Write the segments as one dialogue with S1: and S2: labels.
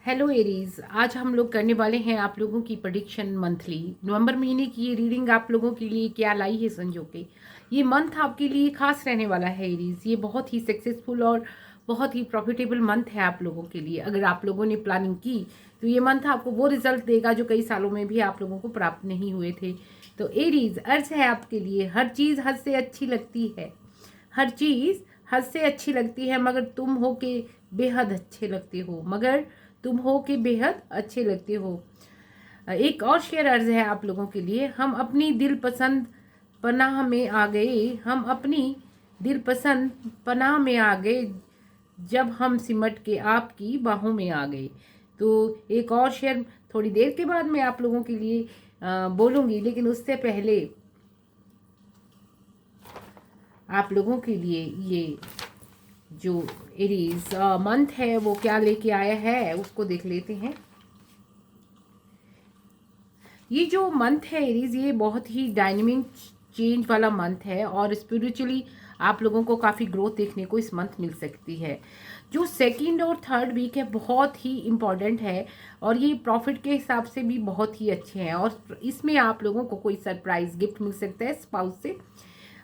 S1: Hello Aries, आज हम लोग करने वाले हैं आप लोगों की प्रेडिक्शन मंथली नवंबर महीने की। ये रीडिंग आप लोगों के लिए क्या लाई है संजो के। ये मंथ आपके लिए खास रहने वाला है एरीज। ये बहुत ही सक्सेसफुल और बहुत ही प्रॉफिटेबल मंथ है आप लोगों के लिए। अगर आप लोगों ने प्लानिंग की तो ये मंथ आपको वो रिजल्ट देगा जो कई सालों में भी आप लोगों को प्राप्त नहीं हुए थे। तो एरीज, अर्ज है आपके लिए, हर चीज़ हद से अच्छी लगती है। हर चीज़ हद से अच्छी लगती है मगर तुम हो के बेहद अच्छे लगते हो। मगर तुम हो के बेहद अच्छे लगते हो। एक और शेयर अर्ज है आप लोगों के लिए। हम अपनी दिल पसंद पनाह में आ गए। हम अपनी दिल पसंद पनाह में आ गए जब हम सिमट के आपकी बाहों में आ गए। तो एक और शेयर थोड़ी देर के बाद मैं आप लोगों के लिए बोलूँगी, लेकिन उससे पहले आप लोगों के लिए ये जो एरीज मंथ है वो क्या लेके आया है उसको देख लेते हैं। ये जो मंथ है एरीज, ये बहुत ही डायनेमिक चेंज वाला मंथ है और स्पिरिचुअली आप लोगों को काफ़ी ग्रोथ देखने को इस मंथ मिल सकती है। जो सेकंड और थर्ड वीक है बहुत ही इम्पॉर्टेंट है और ये प्रॉफिट के हिसाब से भी बहुत ही अच्छे हैं। और इसमें आप लोगों को कोई सरप्राइज गिफ्ट मिल सकता है स्पाउस से।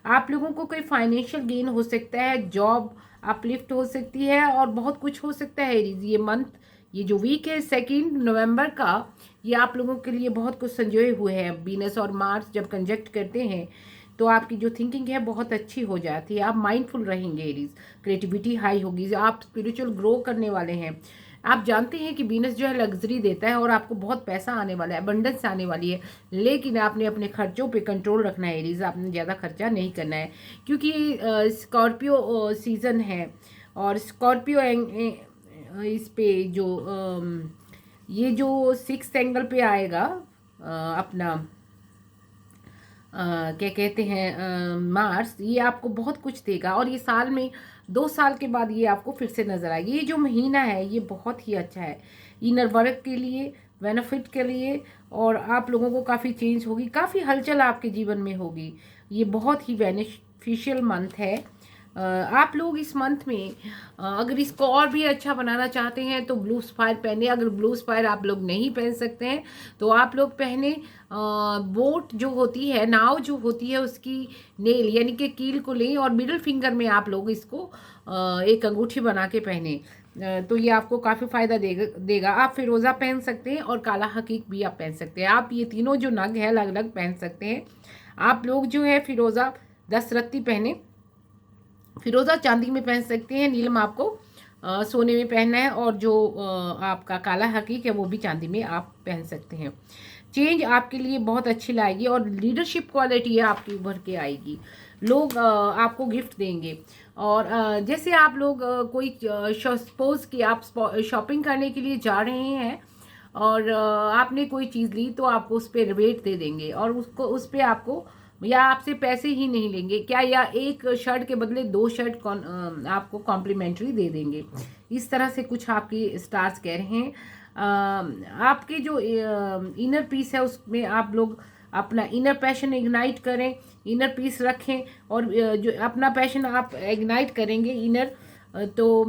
S1: आप लोगों को कोई फाइनेंशियल गेन हो सकता है, जॉब अपलिफ्ट हो सकती है और बहुत कुछ हो सकता है एरीज। ये मंथ, ये जो वीक है 2 नवंबर का, ये आप लोगों के लिए बहुत कुछ संजोए हुए हैं। वीनस और मार्स जब कंजक्ट करते हैं तो आपकी जो थिंकिंग है बहुत अच्छी हो जाती है। आप माइंडफुल रहेंगे एरीज, क्रिएटिविटी हाई होगी, आप स्पिरिचुअल ग्रो करने वाले हैं। आप जानते हैं कि वीनस जो है लग्जरी देता है और आपको बहुत पैसा आने वाला है, अबंडेंस आने वाली है। लेकिन आपने अपने खर्चों पे कंट्रोल रखना है एरीज, आपने ज़्यादा खर्चा नहीं करना है क्योंकि स्कॉर्पियो सीज़न है। और स्कॉर्पियो इस पे जो ये जो 6th एंगल पे आएगा अपना क्या कहते हैं मार्स, ये आपको बहुत कुछ देगा और ये साल में 2 साल के बाद ये आपको फिर से नजर आएगी। ये जो महीना है ये बहुत ही अच्छा है इनर वर्क के लिए, बेनिफिट के लिए। और आप लोगों को काफ़ी चेंज होगी, काफ़ी हलचल आपके जीवन में होगी। ये बहुत ही बेनिफिशियल मंथ है। आप लोग इस मंथ में अगर इसको और भी अच्छा बनाना चाहते हैं तो ब्लू स्पायर पहने। अगर ब्लू स्पायर आप लोग नहीं पहन सकते हैं तो आप लोग पहने बोट जो होती है, नाव जो होती है, उसकी नेल यानी कि कील को लें और मिडिल फिंगर में आप लोग इसको एक अंगूठी बना के पहने। तो ये आपको काफ़ी फ़ायदा देगा। आप फिरोज़ा पहन सकते हैं और काला हकीक भी आप पहन सकते हैं। आप ये तीनों जो नग है अलग अलग पहन सकते हैं। आप लोग जो है फिरोज़ा 10 रत्ती पहने, फिरोज़ा चांदी में पहन सकते हैं, नीलम आपको सोने में पहनना है और जो आपका काला हकीक है वो भी चांदी में आप पहन सकते हैं। चेंज आपके लिए बहुत अच्छी लाएगी और लीडरशिप क्वालिटी है आपकी उभर के आएगी। लोग आपको गिफ्ट देंगे और जैसे आप लोग कोई सपोज कि आप शॉपिंग करने के लिए जा रहे हैं और आपने कोई चीज़ ली तो आपको उस पर रिबेट दे देंगे और उसको उस पर आपको या आपसे पैसे ही नहीं लेंगे क्या, या एक शर्ट के बदले 2 शर्ट आपको कॉम्प्लीमेंट्री दे देंगे। इस तरह से कुछ आपकी स्टार्स कह रहे हैं। आपके जो इनर पीस है उसमें आप लोग अपना इनर पैशन इग्नाइट करें, इनर पीस रखें और जो अपना पैशन आप इग्नाइट करेंगे इनर, तो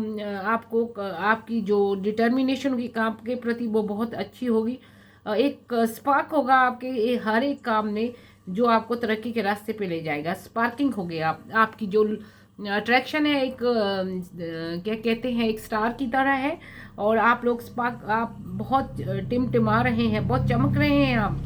S1: आपको आपकी जो डिटर्मिनेशन होगी काम के प्रति वो बहुत अच्छी होगी। एक स्पार्क होगा आपके हर एक काम में जो आपको तरक्की के रास्ते पे ले जाएगा। स्पार्किंग हो गया आपकी जो अट्रैक्शन है, एक क्या कहते हैं, एक स्टार की तरह है और आप लोग स्पार्क, आप बहुत टिमटिमा रहे हैं, बहुत चमक रहे हैं आप।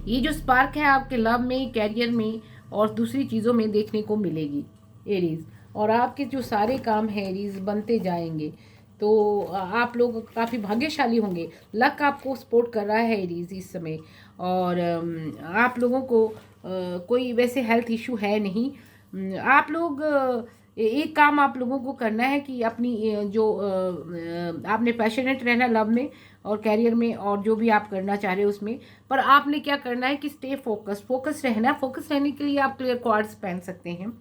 S1: ये जो स्पार्क है आपके लव में, कैरियर में और दूसरी चीज़ों में देखने को मिलेगी एरीज। और आपके जो सारे काम हैं एरीज बनते जाएंगे तो आप लोग काफ़ी भाग्यशाली होंगे। लक आपको सपोर्ट कर रहा है एरीज इस समय। और आप लोगों को कोई वैसे हेल्थ इशू है नहीं। आप लोग एक काम आप लोगों को करना है कि अपनी जो आपने पैशनेट रहना लव में और कैरियर में और जो भी आप करना चाह रहे हो उसमें, पर आपने क्या करना है कि स्टे फोकस रहना। फोकस रहने के लिए आप क्लियर कॉर्ड्स पहन सकते हैं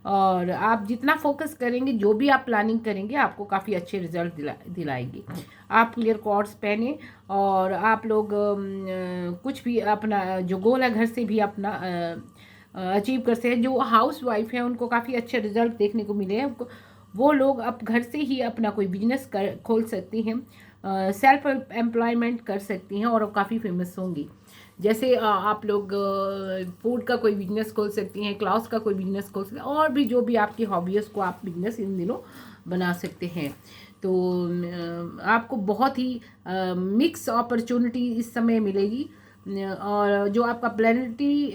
S1: और आप जितना फोकस करेंगे, जो भी आप प्लानिंग करेंगे, आपको काफ़ी अच्छे रिजल्ट दिलाएगी। आप क्लियर कॉर्ड्स पहने और आप लोग कुछ भी अपना जो गोल है घर से भी अपना अचीव करते हैं। जो हाउस वाइफ है उनको काफ़ी अच्छे रिजल्ट देखने को मिले हैं। वो लोग अब घर से ही अपना कोई बिजनेस खोल सकती हैं, सेल्फ एम्प्लॉयमेंट कर सकती हैं और काफ़ी फेमस होंगी। जैसे आप लोग फूड का कोई बिजनेस खोल सकती हैं, क्लॉथ्स का कोई बिजनेस खोल सकते हैं, और भी जो भी आपकी हॉबी है उसको आप बिजनेस इन दिनों बना सकते हैं। तो आपको बहुत ही मिक्स अपॉर्चुनिटी इस समय मिलेगी, और जो आपका प्लानिटी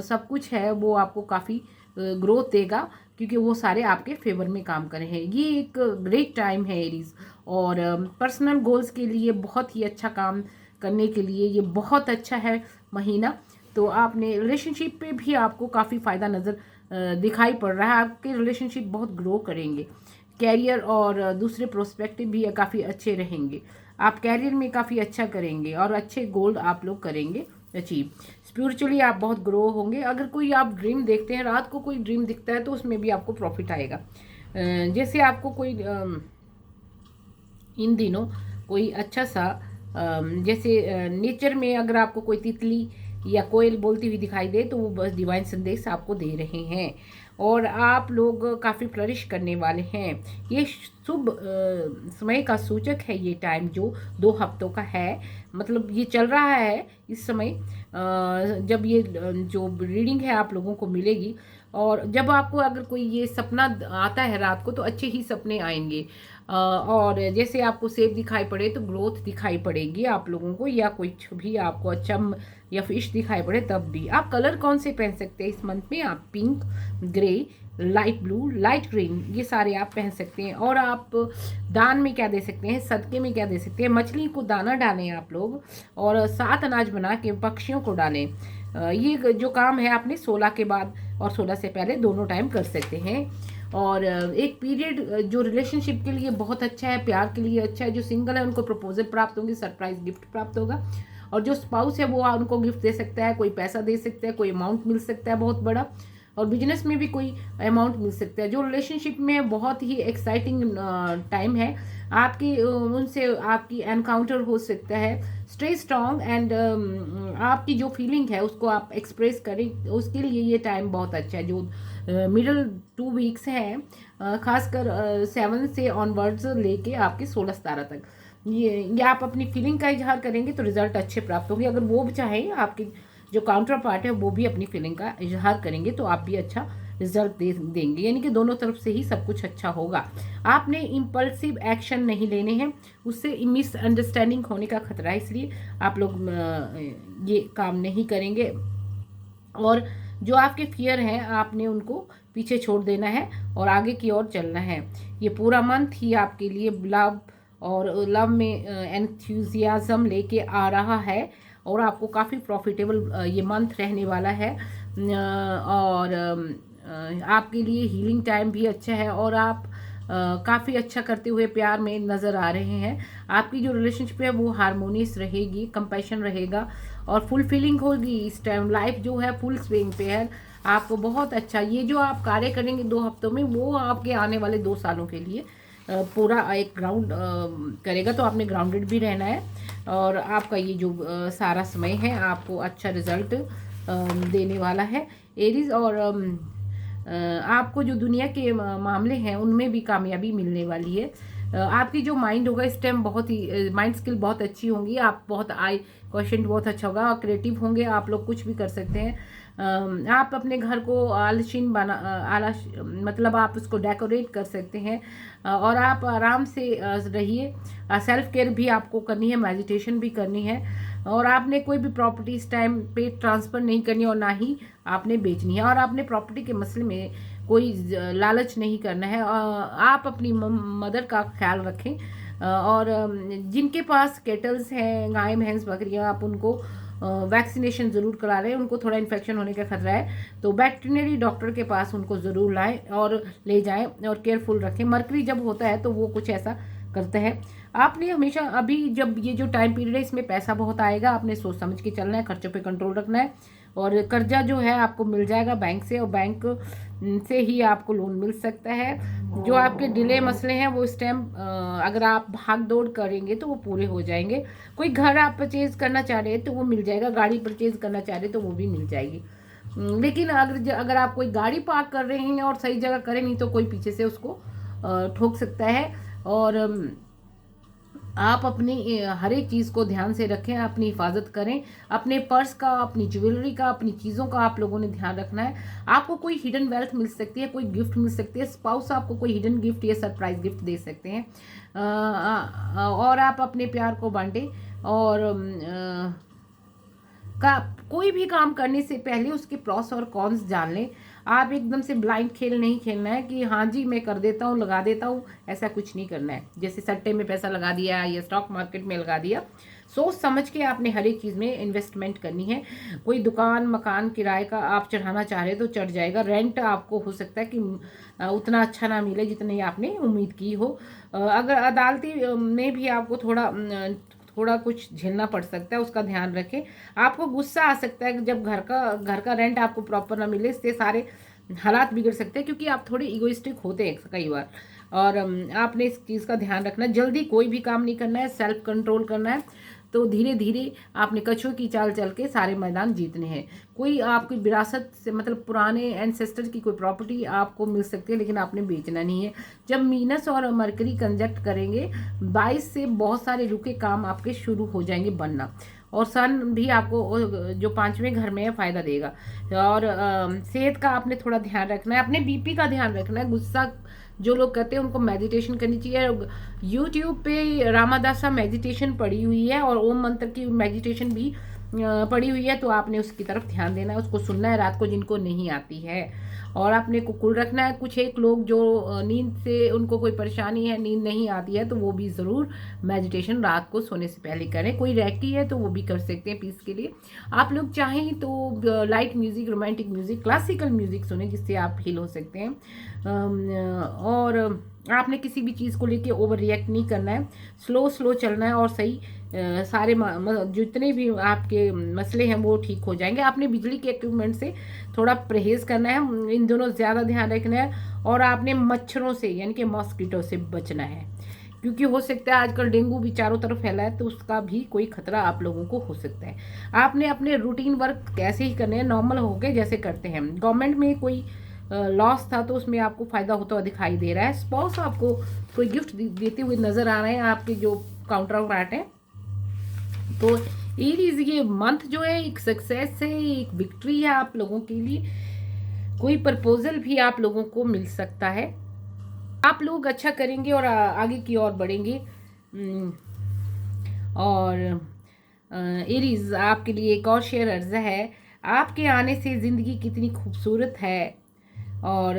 S1: सब कुछ है वो आपको काफ़ी ग्रोथ देगा, क्योंकि वो सारे आपके फेवर में काम कर रहे हैं। ये एक ग्रेट टाइम है एरीज, और पर्सनल गोल्स के लिए बहुत ही अच्छा काम करने के लिए ये बहुत अच्छा है महीना। तो आपने रिलेशनशिप पे भी आपको काफ़ी फ़ायदा नज़र दिखाई पड़ रहा है, आपके रिलेशनशिप बहुत ग्रो करेंगे। कैरियर और दूसरे प्रोस्पेक्टिव भी काफ़ी अच्छे रहेंगे, आप कैरियर में काफ़ी अच्छा करेंगे और अच्छे गोल आप लोग करेंगे अचीव। स्पिरिचुअली आप बहुत ग्रो होंगे। अगर कोई आप ड्रीम देखते हैं, रात को कोई ड्रीम दिखता है तो उसमें भी आपको प्रॉफिट आएगा। जैसे आपको कोई इन दिनों कोई अच्छा सा जैसे नेचर में अगर आपको कोई तितली या कोयल बोलती हुई दिखाई दे तो वो बस डिवाइन संदेश आपको दे रहे हैं, और आप लोग काफ़ी फ्लरिश करने वाले हैं। ये शुभ समय का सूचक है ये टाइम, जो 2 हफ्तों का है, मतलब ये चल रहा है इस समय। जब ये जो रीडिंग है आप लोगों को मिलेगी, और जब आपको अगर कोई ये सपना आता है रात को तो अच्छे ही सपने आएंगे। और जैसे आपको सेब दिखाई पड़े तो ग्रोथ दिखाई पड़ेगी आप लोगों को, या कुछ भी आपको अच्छा या फिश दिखाई पड़े तब भी। आप कलर कौन से पहन सकते हैं इस मंथ में? आप pink, grey, light blue, light green, ये सारे आप पहन सकते हैं। और आप दान में क्या दे सकते हैं, सदके में क्या दे सकते हैं? मछली को दाना डालें आप लोग, और 7 अनाज बना के पक्षियों को डालें। ये जो काम है आपने 16 के बाद और 16 से पहले दोनों टाइम कर सकते हैं। और एक पीरियड जो रिलेशनशिप के लिए बहुत अच्छा है, प्यार के लिए अच्छा है। जो सिंगल है उनको प्रपोजल प्राप्त होंगे, सरप्राइज गिफ्ट प्राप्त होगा। और जो स्पाउस है वो उनको गिफ्ट दे सकता है, कोई पैसा दे सकता है, कोई अमाउंट मिल सकता है बहुत बड़ा, और बिजनेस में भी कोई अमाउंट मिल सकता है। जो रिलेशनशिप में बहुत ही एक्साइटिंग टाइम है, आपकी उनसे आपकी एनकाउंटर हो सकता है। स्टे स्ट्रॉन्ग एंड आपकी जो फीलिंग है उसको आप एक्सप्रेस करें, उसके लिए ये टाइम बहुत अच्छा है। जो मिडल 2 वीक्स हैं, खासकर 7 से ऑनवर्ड्स लेके आपके 16-17 तक, ये आप अपनी फीलिंग का इजहार करेंगे तो रिजल्ट अच्छे प्राप्त होंगे। अगर वो भी चाहें, आपके जो काउंटर पार्ट है वो भी अपनी फीलिंग का इजहार करेंगे तो आप भी अच्छा रिजल्ट देंगे, यानी कि दोनों तरफ से ही सब कुछ अच्छा होगा। आपने इम्पल्सिव एक्शन नहीं लेने हैं, उससे मिसअंडरस्टैंडिंग होने का खतरा है, इसलिए आप लोग ये काम नहीं करेंगे। और जो आपके फियर हैं आपने उनको पीछे छोड़ देना है और आगे की ओर चलना है। ये पूरा मंथ ही आपके लिए लव और लव में एंथुजियाज्म लेके आ रहा है, और आपको काफ़ी प्रॉफिटेबल ये मंथ रहने वाला है। और आपके लिए हीलिंग टाइम भी अच्छा है, और आप काफ़ी अच्छा करते हुए प्यार में नज़र आ रहे हैं। आपकी जो रिलेशनशिप है वो हारमोनियस रहेगी, कंपैशन रहेगा और फुलफिलिंग होगी। इस टाइम लाइफ जो है फुल स्विंग पे है, आपको बहुत अच्छा ये जो आप कार्य करेंगे 2 हफ्तों में, वो आपके आने वाले 2 सालों के लिए पूरा एक ग्राउंड करेगा। तो आपने ग्राउंडेड भी रहना है, और आपका ये जो सारा समय है आपको अच्छा रिजल्ट देने वाला है एरीज। और आपको जो दुनिया के मामले हैं उनमें भी कामयाबी मिलने वाली है। आपकी जो माइंड होगा इस टाइम बहुत ही माइंड स्किल बहुत अच्छी होंगी, आप बहुत आई क्वेश्चन बहुत अच्छा होगा, क्रिएटिव होंगे, आप लोग कुछ भी कर सकते हैं। आप अपने घर को आलसीन आलस मतलब आप उसको डेकोरेट कर सकते हैं, और आप आराम से रहिए। सेल्फ केयर भी आपको करनी है, मेडिटेशन भी करनी है, और आपने कोई भी प्रॉपर्टी इस टाइम पे ट्रांसफ़र नहीं करनी और ना ही आपने बेचनी है, और आपने प्रॉपर्टी के मसले में कोई लालच नहीं करना है। आप अपनी मदर का ख्याल रखें, और जिनके पास केटल्स हैं, गाय भैंस बकरियां, आप उनको वैक्सीनेशन ज़रूर करा लें। उनको थोड़ा इन्फेक्शन होने का खतरा है तो वेटरनरी डॉक्टर के पास उनको ज़रूर लाएं और ले जाएं, और केयरफुल रखें। मरकरी जब होता है तो वो कुछ ऐसा करता है। आपने हमेशा अभी जब ये जो टाइम पीरियड है इसमें पैसा बहुत आएगा, आपने सोच समझ के चलना है, खर्चों पे कंट्रोल रखना है। और कर्जा जो है आपको मिल जाएगा बैंक से, और बैंक से ही आपको लोन मिल सकता है। जो आपके डिले मसले हैं वो इस टाइम अगर आप भाग दौड़ करेंगे तो वो पूरे हो जाएंगे। कोई घर आप परचेज करना चाह रहे हैं तो वो मिल जाएगा, गाड़ी परचेज करना चाह रहे हैं तो वो भी मिल जाएगी। लेकिन अगर आप कोई गाड़ी पार्क कर रहे हैं और सही जगह करें नहीं तो कोई पीछे से उसको ठोक सकता है। और आप अपनी हर एक चीज़ को ध्यान से रखें, अपनी हिफाजत करें। अपने पर्स का, अपनी ज्वेलरी का, अपनी चीज़ों का आप लोगों ने ध्यान रखना है। आपको कोई हिडन वेल्थ मिल सकती है, कोई गिफ्ट मिल सकती है, स्पाउस आपको कोई हिडन गिफ्ट या सरप्राइज गिफ्ट दे सकते हैं। और आप अपने प्यार को बांटें। और का कोई भी काम करने से पहले उसके प्रॉस और कॉन्स जान लें। आप एकदम से ब्लाइंड खेल नहीं खेलना है कि हाँ जी मैं कर देता हूँ, लगा देता हूँ, ऐसा कुछ नहीं करना है। जैसे सट्टे में पैसा लगा दिया या स्टॉक मार्केट में लगा दिया, सोच समझ के आपने हर एक चीज़ में इन्वेस्टमेंट करनी है। कोई दुकान मकान किराए का आप चढ़ाना चाह रहे तो चढ़ जाएगा। रेंट आपको हो सकता है कि उतना अच्छा ना मिले जितनी आपने उम्मीद की हो। अगर अदालती में भी आपको थोड़ा कुछ झेलना पड़ सकता है, उसका ध्यान रखें। आपको गुस्सा आ सकता है कि जब घर का रेंट आपको प्रॉपर ना मिले, इससे सारे हालात बिगड़ सकते हैं, क्योंकि आप थोड़े इगोइस्टिक होते हैं कई बार। और आपने इस चीज़ का ध्यान रखना है। जल्दी कोई भी काम नहीं करना है, सेल्फ कंट्रोल करना है। तो धीरे धीरे आपने कछुए की चाल चल के सारे मैदान जीतने हैं। कोई आपकी विरासत से मतलब पुराने एंसेस्टर की कोई प्रॉपर्टी आपको मिल सकती है, लेकिन आपने बेचना नहीं है। जब मीनस और मरकरी कंजक्ट करेंगे 22 से, बहुत सारे रुके काम आपके शुरू हो जाएंगे बनना। और सन भी आपको जो 5वें घर में है फायदा देगा। और सेहत का आपने थोड़ा ध्यान रखना है, अपने बीपी का ध्यान रखना है। गुस्सा जो लोग करते हैं उनको मेडिटेशन करनी चाहिए। यूट्यूब पे रामादासा मेडिटेशन पड़ी हुई है और ओम मंत्र की मेडिटेशन भी पड़ी हुई है, तो आपने उसकी तरफ ध्यान देना है, उसको सुनना है रात को जिनको नहीं आती है। और आपने को कुल रखना है। कुछ एक लोग जो नींद से उनको कोई परेशानी है, नींद नहीं आती है, तो वो भी ज़रूर मेडिटेशन रात को सोने से पहले करें। कोई रैकी है तो वो भी कर सकते हैं पीस के लिए। आप लोग चाहें तो light music, romantic music, classical music सुने, जिससे आप हील हो सकते हैं। और आपने किसी भी चीज़ को लेके ओवर रिएक्ट नहीं करना है, स्लो चलना है और सही सारे जितने भी आपके मसले हैं वो ठीक हो जाएंगे। आपने बिजली के इक्विपमेंट से थोड़ा परहेज़ करना है, इन दोनों ज़्यादा ध्यान रखना है। और आपने मच्छरों से यानी कि मॉस्किटो से बचना है, क्योंकि हो सकता है आजकल डेंगू भी चारों तरफ फैला है, तो उसका भी कोई खतरा आप लोगों को हो सकता है। आपने अपने रूटीन वर्क कैसे ही करने हैं, नॉर्मल हो गए जैसे करते हैं। गवर्नमेंट में कोई लॉस था तो उसमें आपको फ़ायदा होता हुआ दिखाई दे रहा है। स्पाउस आपको कोई गिफ्ट देते हुए नज़र आ रहे हैं, आपके जो काउंटर पार्ट हैं। तो ये मंथ जो है एक सक्सेस है, एक विक्ट्री है आप लोगों के लिए। कोई प्रपोजल भी आप लोगों को मिल सकता है। आप लोग अच्छा करेंगे और आगे की ओर बढ़ेंगे। और एरीज आपके लिए एक और शेयर अर्जा है। आपके आने से ज़िंदगी कितनी खूबसूरत है और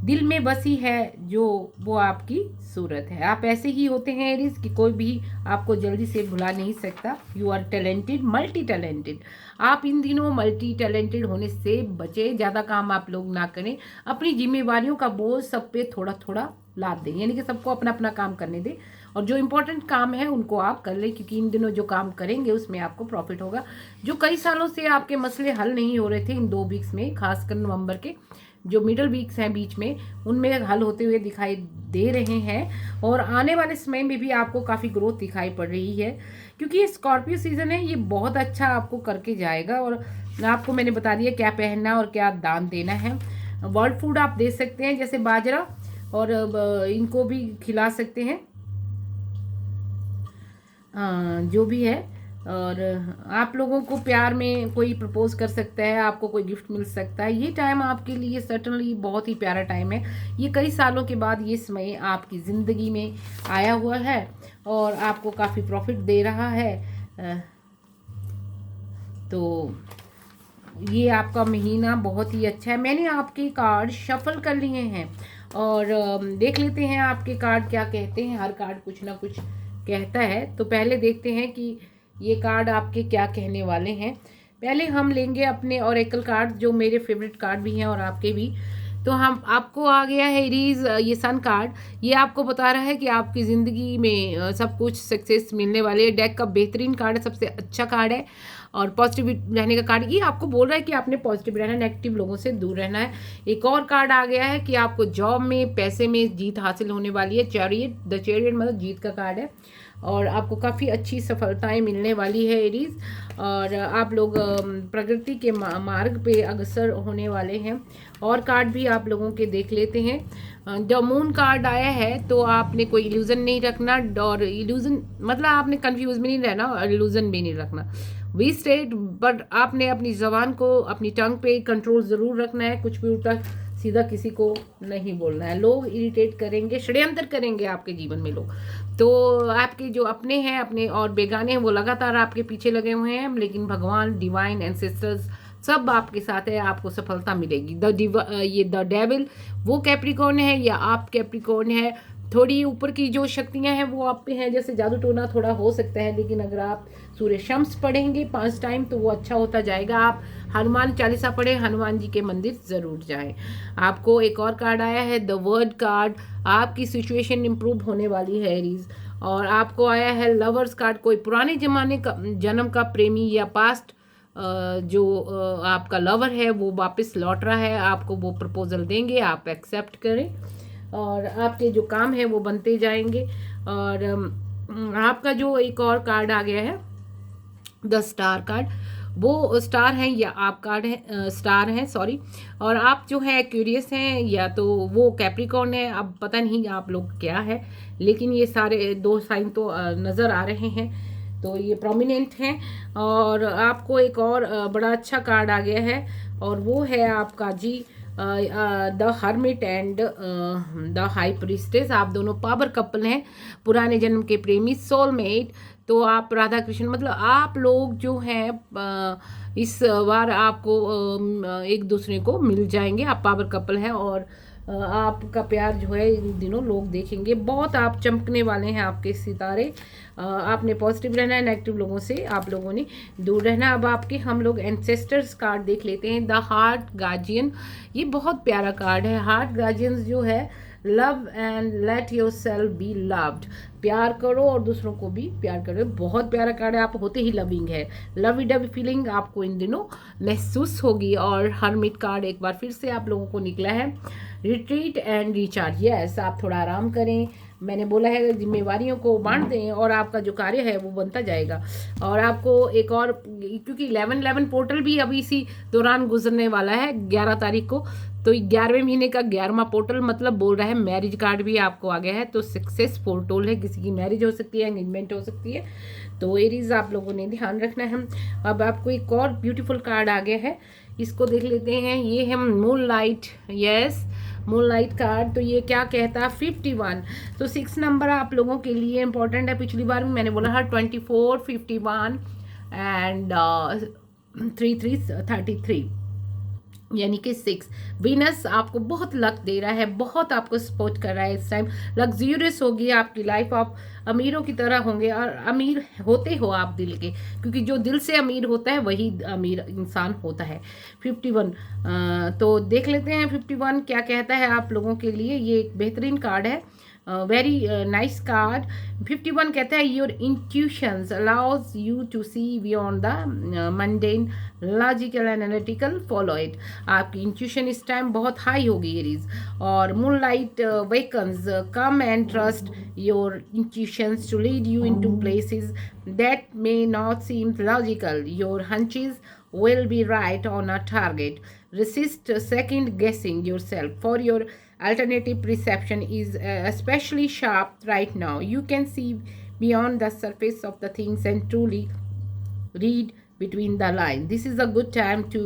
S1: दिल में बसी है जो वो आपकी सूरत है। आप ऐसे ही होते हैं एरीज कि कोई भी आपको जल्दी से भुला नहीं सकता। You are talented, multi talented. आप इन दिनों मल्टी टैलेंटेड होने से बचे, ज़्यादा काम आप लोग ना करें। अपनी जिम्मेवारियों का बोझ सब पे थोड़ा थोड़ा लाद दें, यानी कि सबको अपना अपना काम करने दें और जो इम्पोर्टेंट काम है उनको आप कर लें, क्योंकि इन दिनों जो काम करेंगे उसमें आपको प्रॉफिट होगा। जो कई सालों से आपके मसले हल नहीं हो रहे थे, इन 2 वीक्स में, खासकर नवंबर के जो मिडल वीक्स हैं बीच में, उनमें हल होते हुए दिखाई दे रहे हैं। और आने वाले समय में भी आपको काफ़ी ग्रोथ दिखाई पड़ रही है, क्योंकि ये स्कॉर्पियो सीजन है, ये बहुत अच्छा आपको करके जाएगा। और आपको मैंने बता दिया क्या पहनना और क्या दान देना है। वर्ल्ड फूड आप दे सकते हैं, जैसे बाजरा, और इनको भी खिला सकते हैं, जो भी है। और आप लोगों को प्यार में कोई प्रपोज कर सकता है, आपको कोई गिफ्ट मिल सकता है। ये टाइम आपके लिए सर्टनली बहुत ही प्यारा टाइम है। ये कई सालों के बाद ये समय आपकी ज़िंदगी में आया हुआ है और आपको काफ़ी प्रॉफिट दे रहा है। तो ये आपका महीना बहुत ही अच्छा है। मैंने आपके कार्ड शफल कर लिए हैं और देख लेते हैं आपके कार्ड क्या कहते हैं। हर कार्ड कुछ ना कुछ कहता है, तो पहले देखते हैं कि ये कार्ड आपके क्या कहने वाले हैं। पहले हम लेंगे अपने ऑरेकल कार्ड, जो मेरे फेवरेट कार्ड भी हैं और आपके भी। तो हम आपको आ गया है एरीज, ये सन कार्ड। ये आपको बता रहा है कि आपकी ज़िंदगी में सब कुछ सक्सेस मिलने वाले है। डेक का बेहतरीन कार्ड है, सबसे अच्छा कार्ड है और पॉजिटिव रहने का कार्ड। ये आपको बोल रहा है कि आपने पॉजिटिव रहना है, नेगेटिव लोगों से दूर रहना है। एक और कार्ड आ गया है कि आपको जॉब में, पैसे में जीत हासिल होने वाली है। चैरियट, द चैरियट मतलब जीत का कार्ड है। और आपको काफ़ी अच्छी सफलताएं मिलने वाली है एरीज। और आप लोग प्रगति के मार्ग पे अग्रसर होने वाले हैं। और कार्ड भी आप लोगों के देख लेते हैं। द मून कार्ड आया है, तो आपने कोई इल्यूज़न नहीं रखना, और इल्यूज़न मतलब आपने कंफ्यूज भी नहीं रहना और इल्यूज़न भी नहीं रखना। वी स्टेट, बट आपने अपनी ज़बान को, अपनी टंग पे कंट्रोल ज़रूर रखना है। कुछ भी उल्टा सीधा किसी को नहीं बोलना है। लोग इरिटेट करेंगे, षड्यंत्र करेंगे आपके जीवन में लोग। तो आपके जो अपने हैं, अपने और बेगाने हैं, वो लगातार आपके पीछे लगे हुए हैं, लेकिन भगवान, डिवाइन एंसेस्टर्स सब आपके साथ है। आपको सफलता मिलेगी। ये द डेविल वो कैप्रिकॉर्न है या आप कैप्रिकॉर्न है। थोड़ी ऊपर की जो शक्तियां हैं वो आप पे हैं, जैसे जादू टोना थोड़ा हो सकता है, लेकिन अगर आप सूर्य शम्स पढ़ेंगे 5 टाइम तो वो अच्छा होता जाएगा। आप हनुमान चालीसा पढ़े, हनुमान जी के मंदिर जरूर जाएं। आपको एक और कार्ड आया है द वर्ड कार्ड। आपकी सिचुएशन इंप्रूव होने वाली है एरीज। और आपको आया है लवर्स कार्ड। कोई पुराने जमाने का जन्म का प्रेमी या पास्ट जो आपका लवर है वो वापस लौट रहा है, आपको वो प्रपोजल देंगे, आप एक्सेप्ट करें और आपके जो काम है वो बनते जाएंगे। और आपका जो एक और कार्ड आ गया है द स्टार कार्ड, वो स्टार हैं या आप कार्ड है स्टार हैं, सॉरी। और आप जो है क्यूरियस हैं या तो वो कैप्रिकॉर्न है, अब पता नहीं आप लोग क्या है, लेकिन ये सारे 2 साइन तो नज़र आ रहे हैं, तो ये प्रोमिनेंट हैं। और आपको एक और बड़ा अच्छा कार्ड आ गया है और वो है आपका जी the hermit and the high priestess. आप दोनों पावर कपल हैं, पुराने जन्म के प्रेमी, सोलमेट। तो आप राधा कृष्ण मतलब आप लोग जो हैं इस बार आपको एक दूसरे को मिल जाएंगे। आप पावर कपल हैं और आपका प्यार जो है इन दिनों लोग देखेंगे। बहुत आप चमकने वाले हैं, आपके सितारे। आपने पॉजिटिव रहना है, नेगेटिव लोगों से आप लोगों ने दूर रहना। अब आपके हम लोग एंसेस्टर्स कार्ड देख लेते हैं द हार्ट गार्जियन। ये बहुत प्यारा कार्ड है। हार्ट गार्जियंस जो है love and let your self be loved. प्यार करो और दूसरों को भी प्यार करो। बहुत प्यारा कार्ड है, आप होते ही लविंग है। लवी डवी फीलिंग आपको इन दिनों महसूस होगी। और हर्मिट कार्ड एक बार फिर से आप लोगों को निकला है रिट्रीट एंड रिचार्ज। यस, आप थोड़ा आराम करें, मैंने बोला है जिम्मेवारियों को बांट दें और आपका जो कार्य है वो बनता जाएगा। और आपको एक और, क्योंकि 11-11 पोर्टल भी अभी इसी दौरान गुजरने वाला है 11 तारीख को, तो 11वें महीने का 11वां पोर्टल मतलब बोल रहा है मैरिज कार्ड भी आपको आ गया है। तो सक्सेस पोर्टल है, किसी की मैरिज हो सकती है, एंगेजमेंट हो सकती है। तो एरीज आप लोगों ने ध्यान रखना है। अब आपको एक और ब्यूटीफुल कार्ड आ गया है, इसको देख लेते हैं। ये है moon light. Yes, moon light card. तो ये क्या कहता है 51। तो 6 नंबर आप लोगों के लिए इंपॉर्टेंट है। पिछली बार मैंने बोला है 24, 51 एंड 33 यानी कि 6। वीनस आपको बहुत लक दे रहा है, बहुत आपको सपोर्ट कर रहा है। इस टाइम लग्जूरियस होगी आपकी लाइफ, आप अमीरों की तरह होंगे और अमीर होते हो आप दिल के, क्योंकि जो दिल से अमीर होता है वही अमीर इंसान होता है। 51 तो देख लेते हैं 51 क्या कहता है आप लोगों के लिए। ये एक बेहतरीन कार्ड है, वेरी नाइस कार्ड। 51 कहता है your intuitions allows you to see beyond the mundane, logical analytical, follow it. आपकी इंट्यूशन इस टाइम बहुत हाई होगी एरीज। और moon light wakens, come and trust your intuitions to lead you into places that may not seem logical. Your hunches will be right on a target. Resist second guessing yourself, for your alternative perception is especially sharp right now. You can see beyond the surface of the things and truly read between the lines. This is a good time to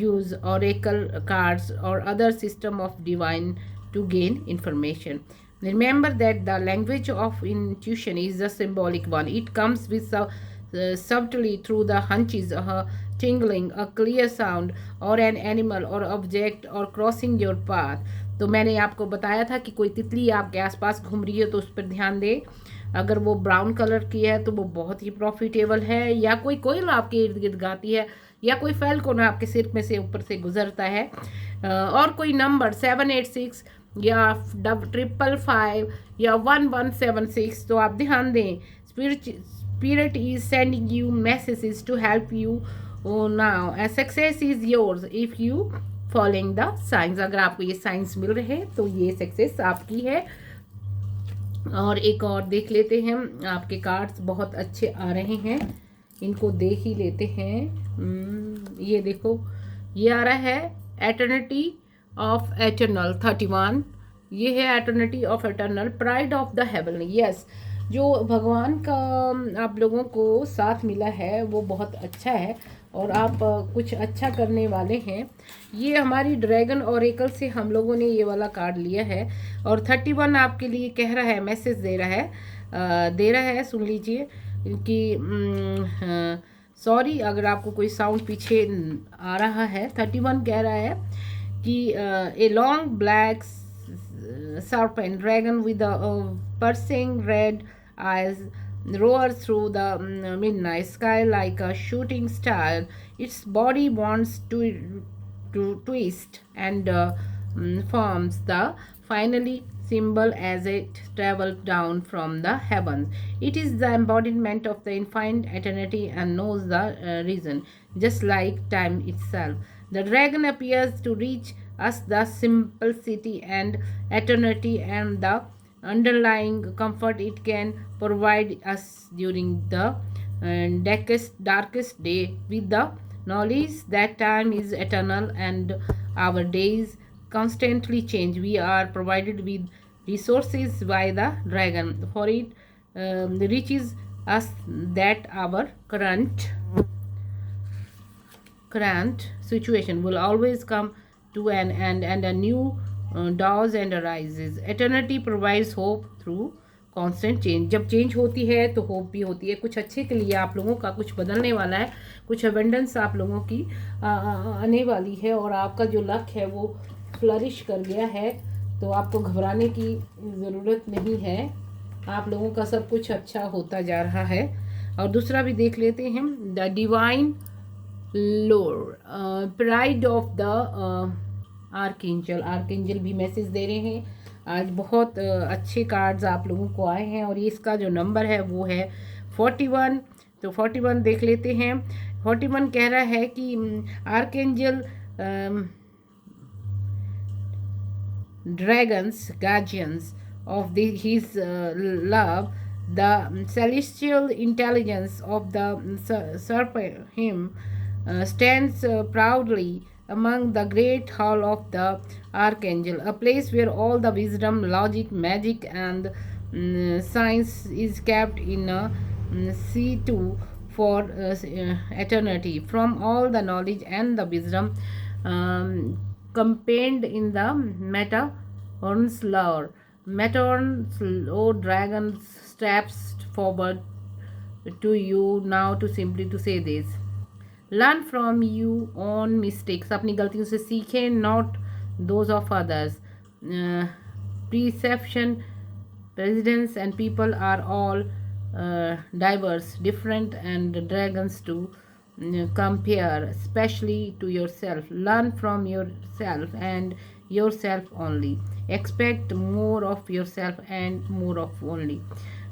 S1: use oracle cards or other system of divine to gain information. Remember that the language of intuition is a symbolic one. It comes with subtly through the hunches, tingling, a clear sound, or an animal or object, or crossing your path. तो मैंने आपको बताया था कि कोई तितली आपके आसपास घूम रही है तो उस पर ध्यान दे। अगर वो ब्राउन कलर की है तो वो बहुत ही प्रॉफिटेबल है, या कोई कोयल आपके इर्द गिर्द गाती है, या कोई फैल्कन आपके सिर में से ऊपर से गुजरता है, और कोई नंबर 786 या 555 या 1176, तो आप ध्यान दें। Spirit is sending you messages to help you now. A success is yours if you following the signs. अगर आपको ये साइंस मिल रहे हैं तो ये सक्सेस आपकी है। और एक और देख लेते हैं, आपके कार्ड्स बहुत अच्छे आ रहे हैं, इनको देख ही लेते हैं। ये देखो, ये आ रहा है एटर्निटी ऑफ एटर्नल 31। ये है eternity of eternal, pride of the haven. Yes, जो भगवान का आप लोगों को साथ मिला है वो बहुत अच्छा है और आप कुछ अच्छा करने वाले हैं। ये हमारी ड्रैगन ओरेकल से हम लोगों ने ये वाला कार्ड लिया है और 31 आपके लिए कह रहा है, मैसेज दे रहा है, सुन लीजिए कि सॉरी अगर आपको कोई साउंड पीछे आ रहा है। 31 कह रहा है कि a long black serpent dragon with a piercing red eyes roars through the midnight sky like a shooting star. Its body wants to twist and forms the finally symbol as it travels down from the heavens. It is the embodiment of the infinite eternity and knows the reason, just like time itself. The dragon appears to reach us the simplicity and eternity and the underlying comfort it can provide us during the darkest day, with the knowledge that time is eternal and our days constantly change. We are provided with resources by the dragon, for it reaches us that our current situation will always come to an end and a new daws and arises. Eternity provides hope through constant change. जब change होती है तो hope भी होती है, कुछ अच्छे के लिए आप लोगों का कुछ बदलने वाला है, कुछ अबेंडेंस आप लोगों की आने वाली है और आपका जो लक है वो फ्लरिश कर गया है, तो आपको घबराने की ज़रूरत नहीं है, आप लोगों का सब कुछ अच्छा होता जा रहा है। और दूसरा भी देख लेते हैं, द डिवाइन लोर, प्राइड ऑफ द आर्कएंजल भी मैसेज दे रहे हैं। आज बहुत अच्छे कार्ड्स आप लोगों को आए हैं और ये इसका जो नंबर है वो है 41। तो 41 देख लेते हैं। 41 कह रहा है कि archangel dragons guardians of his love, the celestial intelligence of the serpent him stands proudly among the great hall of the archangel, a place where all the wisdom, logic, magic, and science is kept in a situ for eternity. From all the knowledge and the wisdom contained in the Matterhorn's lore. Matterhorn's lore dragon steps forward to you now to simply to say this. Learn from your own mistakes. अपनी गलतियों से सीखें, not those of others. Perception, presidents and people are all diverse, different, and dragons to compare, especially to yourself. Learn from yourself and yourself only. Expect more of yourself and more of only.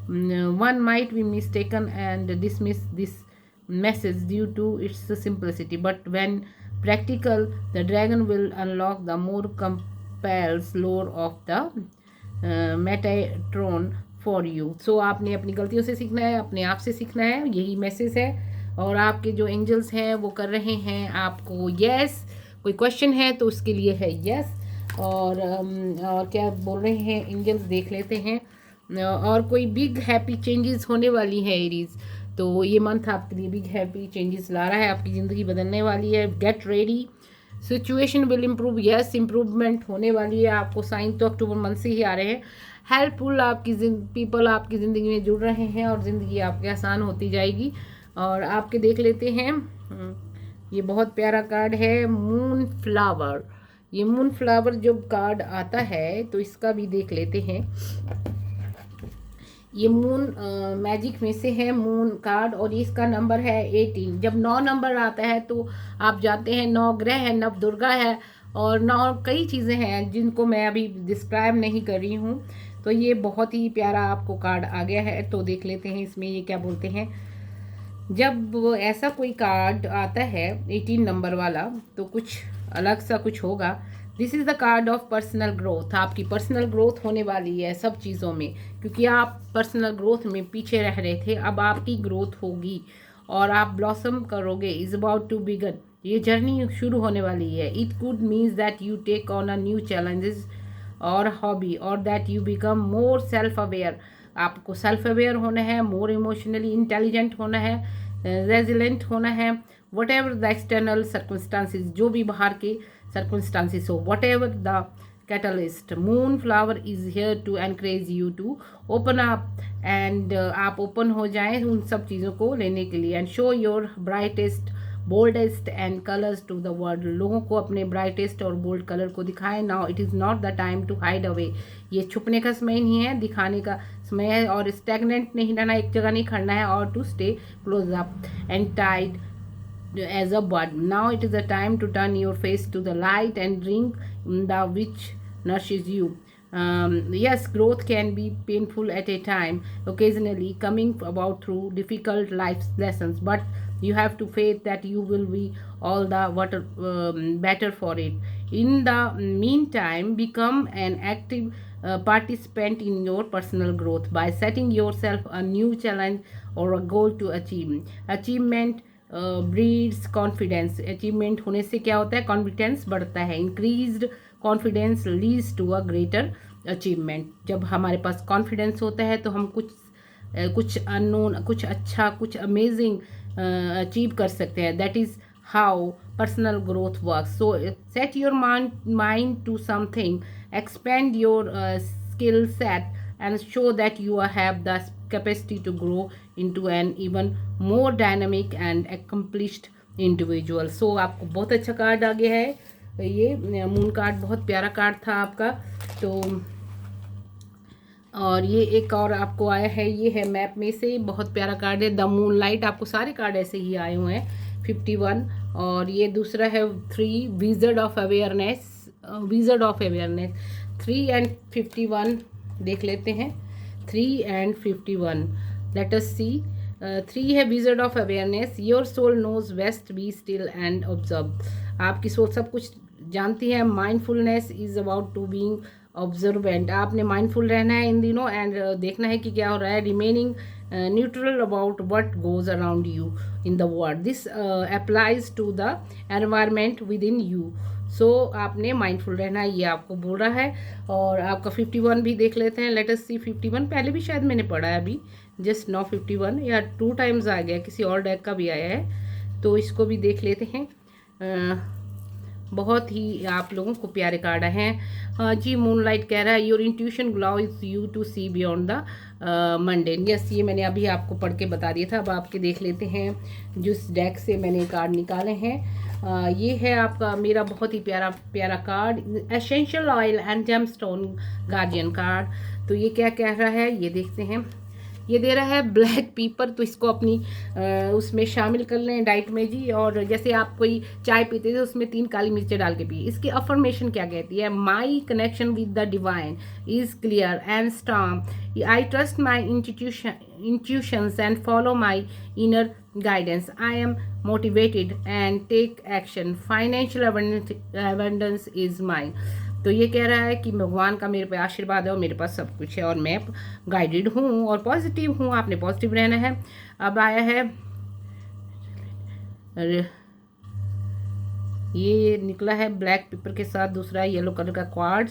S1: One might be mistaken and dismiss this message due to its simplicity, but when practical, the dragon will unlock the more compels lore of the Metatron for you. So आपने अपनी गलतियों से सीखना है, अपने आप से सीखना है, यही मैसेज है। और आपके जो एंजल्स हैं वो कर रहे हैं आपको यस। कोई क्वेश्चन है तो उसके लिए है यस। और क्या बोल रहे हैं एंजल्स, देख लेते हैं। और कोई बिग हैप्पी चेंजेस होने वाली है एरीज, तो ये मंथ आपके लिए बिग हैप्पी चेंजेस ला रहा है, आपकी ज़िंदगी बदलने वाली है। Get ready, situation will improve. Yes, improvement होने वाली है। आपको साइन तो अक्टूबर मंथ से ही आ रहे हैं। हेल्पफुल आपकी पीपल आपकी ज़िंदगी में जुड़ रहे हैं और ज़िंदगी आपकी आसान होती जाएगी। और आपके देख लेते हैं, ये बहुत प्यारा कार्ड है, मून फ्लावर। ये मून फ्लावर जो कार्ड आता है तो इसका भी देख लेते हैं। ये मून मैजिक में से है मून कार्ड और इसका नंबर है 18। जब 9 नंबर आता है तो आप जाते हैं 9 ग्रह है, नव दुर्गा है और 9 कई चीज़ें हैं जिनको मैं अभी डिस्क्राइब नहीं कर रही हूँ। तो ये बहुत ही प्यारा आपको कार्ड आ गया है। तो देख लेते हैं इसमें ये क्या बोलते हैं। जब ऐसा कोई कार्ड आता है 18 नंबर वाला तो कुछ अलग सा कुछ होगा। This is the card of personal growth. आपकी पर्सनल ग्रोथ होने वाली है सब चीज़ों में, क्योंकि आप पर्सनल ग्रोथ में पीछे रह रहे थे, अब आपकी ग्रोथ होगी और आप ब्लॉसम करोगे। इज़ अबाउट टू बिगन, ये जर्नी शुरू होने वाली है। It could means that you take on a new challenges और हॉबी, और that you become more self aware. आपको सेल्फ अवेयर होना है, मोर इमोशनली इंटेलिजेंट होना है, रेजिलेंट होना है। Whatever the external circumstances, जो भी बाहर के सर्कमस्टांसिस हो, whatever the catalyst, moon flower is here to encourage you to open up, and आप ओपन हो जाएं उन सब चीज़ों को लेने के लिए। And show your brightest boldest and colours to the world, लोगों को अपने ब्राइटेस्ट और बोल्ड कलर को दिखाएं। Now it is not the time to hide away, ये छुपने का समय नहीं है, दिखाने का समय है। और स्टैगनेंट नहीं रहना, एक जगह नहीं खड़ना है, और to stay close up and tied as a bud. Now it is the time to turn your face to the light and drink the which nourishes you. Yes, growth can be painful at a time, occasionally coming about through difficult life lessons, but you have to faith that you will be all the better for it. In the meantime, become an active participant in your personal growth by setting yourself a new challenge or a goal to achieve. Achievement breeds confidence, achievement होने से क्या होता है, confidence बढ़ता है। Increased confidence leads to a greater achievement. जब हमारे पास confidence होता है तो हम कुछ अननोन, कुछ अच्छा, कुछ अमेजिंग अचीव कर सकते हैं। That is how personal growth works. So set your mind to something, expand your skill set, and show that you have the capacity to grow into an even more dynamic and accomplished individual. So आपको बहुत अच्छा card आ गया है, ये moon card बहुत प्यारा card था आपका। तो और ये एक और आपको आया है, ये है मैप में से बहुत प्यारा कार्ड है, द मून लाइट। आपको सारे कार्ड ऐसे ही आए हुए हैं, 51। और ये दूसरा है 3, wizard of awareness, wizard of awareness. 3 and 51 देख लेते हैं, 3 एंड 51। लेट अस सी। 3 है wizard of awareness, your soul knows best, be still and observe. आपकी सोल सब कुछ जानती है। Mindfulness is about to being observant, आपने माइंडफुल रहना है इन दिनों एंड देखना है कि क्या हो रहा है। Remaining neutral about what goes around you in the world, this applies to the environment within you. So आपने माइंडफुल रहना है, ये आपको बोल रहा है। और आपका 51 भी देख लेते हैं। लेट अस सी 51, पहले भी शायद मैंने पढ़ा है, अभी जस्ट नाउ 51 या 2 टाइम्स आ गया, किसी और डेक का भी आया है, तो इसको भी देख लेते हैं। बहुत ही आप लोगों को प्यारे कार्ड हैं जी। मूनलाइट कह रहा है your intuition glows you to see beyond the mundane. Yes, ये मैंने अभी आपको पढ़ के बता दिया था। अब आपके देख लेते हैं जिस डेक से मैंने कार्ड निकाले हैं। ये है आपका मेरा बहुत ही प्यारा प्यारा card, essential oil and gemstone guardian card. तो ये क्या कह रहा है ये देखते हैं। ये दे रहा है ब्लैक पीपर, तो इसको अपनी उसमें शामिल कर लें डाइट में जी। और जैसे आप कोई चाय पीते थे उसमें 3 काली मिर्चें डाल के पिए। इसकी अफर्मेशन क्या कहती है, my connection with the divine is clear and strong, I trust my intuitions and follow my inner guidance, I am motivated and take action, financial abundance is mine. तो ये कह रहा है कि भगवान का मेरे पे आशीर्वाद है और मेरे पास सब कुछ है और मैं गाइडेड हूँ और पॉजिटिव हूँ। आपने पॉजिटिव रहना है। अब आया है ये निकला है ब्लैक पेपर के साथ दूसरा येलो कलर का क्वार्ट्ज।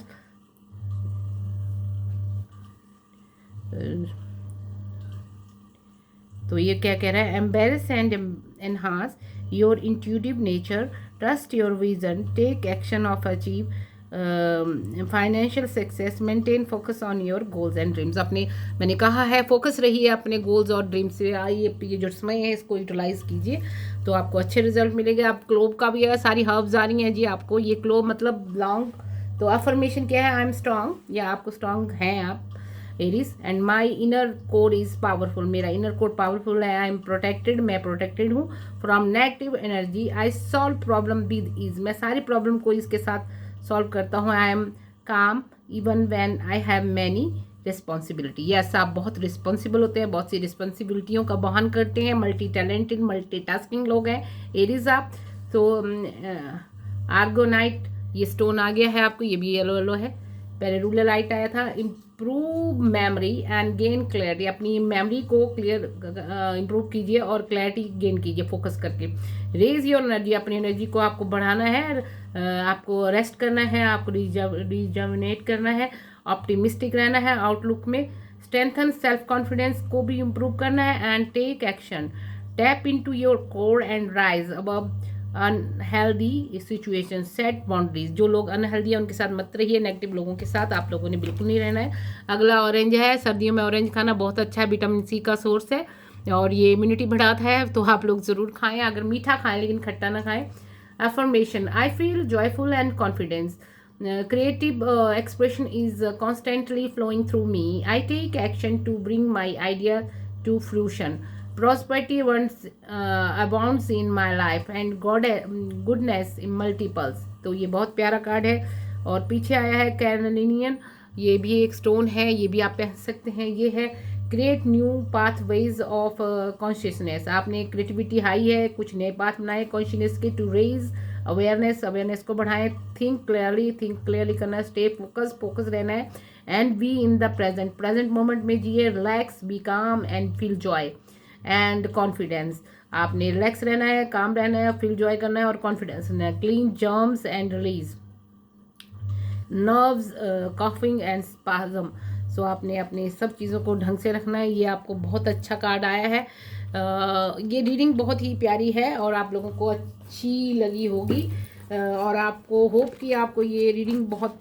S1: तो ये क्या कह रहा है, embrace and enhance your intuitive nature, trust your vision, take action of achieve financial success, maintain focus on your goals and dreams. अपने मैंने कहा है फोकस रहिए अपने गोल्स और ड्रीम्स से। आइए ये जो समय है इसको यूटिलाइज कीजिए तो आपको अच्छे रिजल्ट मिलेंगे। आप क्लोव का भी है, सारी हर्ब्स आ रही हैं जी आपको। ये क्लोव मतलब लॉन्ग। तो अफर्मेशन क्या है, आई एम स्ट्रांग, या आपको स्ट्रांग हैं आप Aries, and my inner core is powerful, मेरा इनर कोर पावरफुल है। आई एम प्रोटेक्टेड, मैं प्रोटेक्टेड हूँ from negative energy, I solve problem with ease, मैं सारी प्रॉब्लम को इसके साथ सॉल्व करता हूँ। I am calm even when I have many responsibility, yes आप बहुत रिस्पॉन्सिबल होते हैं, बहुत सी रिस्पॉन्सिबिलिटियों का वहन करते हैं, मल्टी टैलेंटेड मल्टी टास्किंग लोग हैं एरीज आप। तो आर्गोनाइट ये स्टोन आ गया है आपको, ये भी येलो येलो है। पहले रूलर लाइट आया था। Improve memory and gain clarity, अपनी मेमोरी को क्लियर इम्प्रूव कीजिए और क्लैरिटी गेन कीजिए फोकस करके। रेज योर एनर्जी, अपनी एनर्जी को आपको बढ़ाना है, आपको रेस्ट करना है, आपको रिजर्विनेट करना है, ऑप्टिमिस्टिक रहना है आउटलुक में। स्ट्रेंथन सेल्फ कॉन्फिडेंस को भी इम्प्रूव करना है and take action. Tap into your core and rise above unhealthy situation. Set boundaries, जो लोग अनहेल्दी है उनके साथ मत रहिए, नेगेटिव लोगों के साथ आप लोगों ने बिल्कुल नहीं रहना है। अगला ऑरेंज है। सर्दियों में ऑरेंज खाना बहुत अच्छा है, विटामिन सी का सोर्स है और ये इम्यूनिटी बढ़ाता है, तो आप लोग ज़रूर खाएं। अगर मीठा खाएं लेकिन खट्टा ना खाएं। Affirmation, I feel joyful and confidence. Creative expression is constantly flowing through me. I take action to bring my idea to fruition. Prosperity once abounds in my life and goodness in multiples. तो ये बहुत प्यारा card है। और पीछे आया है कैरलिनियन, ये भी एक स्टोन है, ये भी आप पहन सकते हैं। ये है create new pathways of consciousness. आपने क्रिएटिविटी हाई है, कुछ नए पाथ बनाए कॉन्शियसनेस के, टू रेज अवेयरनेस को बढ़ाएं। थिंक क्लियरली करना है, स्टे फोकस रहना है and be in the present moment में जिए। रिलैक्स, बी काम and feel Joy and confidence. आपने रिलैक्स रहना है, काम रहना है, फील जॉय करना है और कॉन्फिडेंस रहना है। Clean germs and release nerves, coughing and spasm. So आपने अपने सब चीज़ों को ढंग से रखना है। ये आपको बहुत अच्छा कार्ड आया है। ये रीडिंग बहुत ही प्यारी है और आप लोगों को अच्छी लगी होगी और आपको होप कि आपको ये रीडिंग बहुत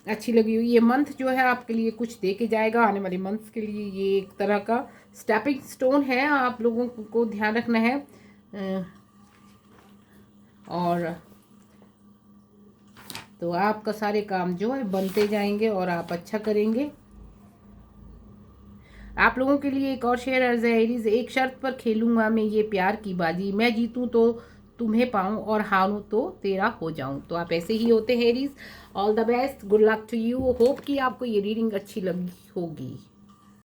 S1: अच्छी लगी हुई। ये मंथ जो है आपके लिए कुछ दे के जाएगा, आने वाले मंथ्स के लिए ये एक तरह का स्टेपिंग स्टोन है, आप लोगों को ध्यान रखना है। और तो आपका सारे काम जो है बनते जाएंगे और आप अच्छा करेंगे। आप लोगों के लिए एक और शेयर अर्ज है एरीज। एक शर्त पर खेलूंगा मैं ये प्यार की बाजी, मैं जीतूं तो तुम्हें पाऊं और हारूं तो तेरा हो जाऊं। तो आप ऐसे ही होते हैं Aries. All the best, good luck to you. Hope कि आपको ये रीडिंग अच्छी लगी होगी।